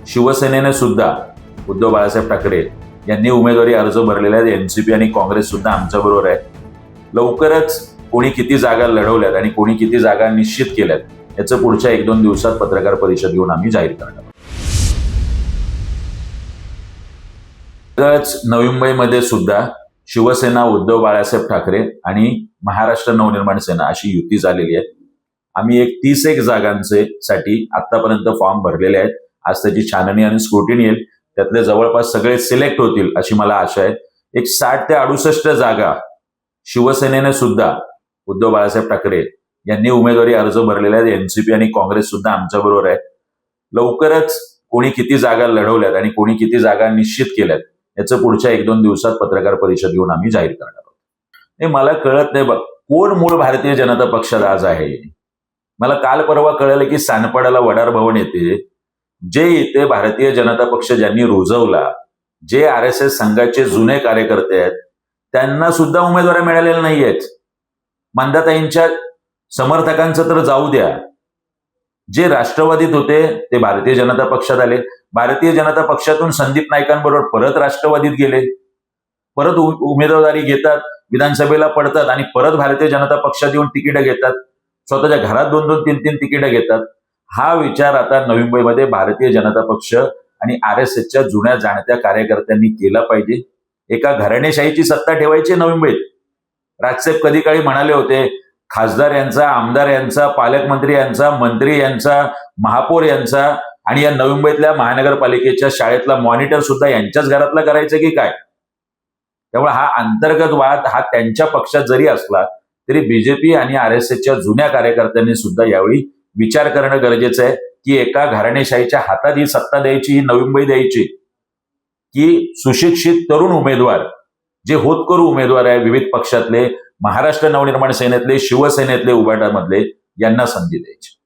शिवसेनेने सुद्धा उद्धव बाळासाहेब ठाकरे यांनी उमेदवारी अर्ज भरलेले आहेत. एनसीपी आणि काँग्रेस सुद्धा आमच्याबरोबर आहे. लवकरच कोणी किती जागा लढवल्यात आणि कोणी किती जागा निश्चित केल्यात याचं पुढच्या 1-2 दिवसात पत्रकार परिषद घेऊन आम्ही जाहीर करणार. नवी मुंबईमध्ये सुद्धा शिवसेना, उद्धव बाळासाहेब ठाकरे आणि महाराष्ट्र नवनिर्माण सेना अशी युती झालेली आहे. आम्ही 31 जागांचे साठी आतापर्यंत फॉर्म भरलेले आहेत. आज त्याची छाननी आणि स्क्रुटिनी येईल. त्यातले जवळपास सगळे सिलेक्ट होतील अशी मला आशा आहे. 60 ते 68 जागा शिवसेनेने सुद्धा उद्धव बाळासाहेब ठाकरे यांनी उमेदवारी अर्ज भरलेले आहेत. एनसीपी आणि काँग्रेस सुद्धा आमच्याबरोबर आहे. लवकरच कोणी किती जागा लढवल्यात आणि कोणी किती जागा निश्चित केल्यात याचं पुढच्या 1-2 दिवसात पत्रकार परिषद घेऊन आम्ही जाहीर करणार आहोत. हे मला कळत नाही बघ, कोण मूळ भारतीय जनता पक्षात आज आहे. मला काल परवा कळलं की सानपाड्याला वडार भवन येते, जे इथे भारतीय जनता पक्ष ज्यांनी रुजवला, जे RSS संघाचे जुने कार्यकर्ते आहेत, त्यांना सुद्धा उमेदवारी मिळालेल्या नाहीयेत. मंदाताईंच्या समर्थकांचं तर जाऊ द्या, जे राष्ट्रवादीत होते ते भारतीय जनता पक्षात आले. भारतीय जनता पक्षातून संदीप नाईकांबरोबर परत राष्ट्रवादीत गेले, परत उमेदवारी घेतात, विधानसभेला पडतात आणि परत भारतीय जनता पक्षात येऊन तिकीटं घेतात. स्वतःच्या घरात 2-2, 3-3 तिकीटं घेतात. हा विचार आता नवी मुंबईमध्ये भारतीय जनता पक्ष आणि RSSच्या जुन्या जाणत्या कार्यकर्त्यांनी केला पाहिजे. एका घराणेशाहीची सत्ता ठेवायची नवी मुंबईत. राजसाहेब कधी काळी म्हणाले होते, खासदार यांचा, आमदार यांचा, पालकमंत्री यांचा, मंत्री यांचा, महापौर यांचा आणि या नवी मुंबईतल्या महानगरपालिकेच्या शाळेतला मॉनिटर सुद्धा यांच्याच घरातला करायचं की काय. त्यामुळे हा अंतर्गत वाद हा त्यांच्या पक्षात जरी असला तरी बीजेपी आणि RSSच्या जुन्या कार्यकर्त्यांनी सुद्धा यावेळी विचार करणं गरजेचं आहे की एका घराणेशाहीच्या हातात ही सत्ता द्यायची, ही नवी मुंबई द्यायची की सुशिक्षित तरुण उमेदवार, जे होतकरू उमेदवार आहे विविध पक्षातले, महाराष्ट्र नवनिर्माण सेनेतले, शिवसेनेतले, उभाटामधले, यांना संधी द्यायची.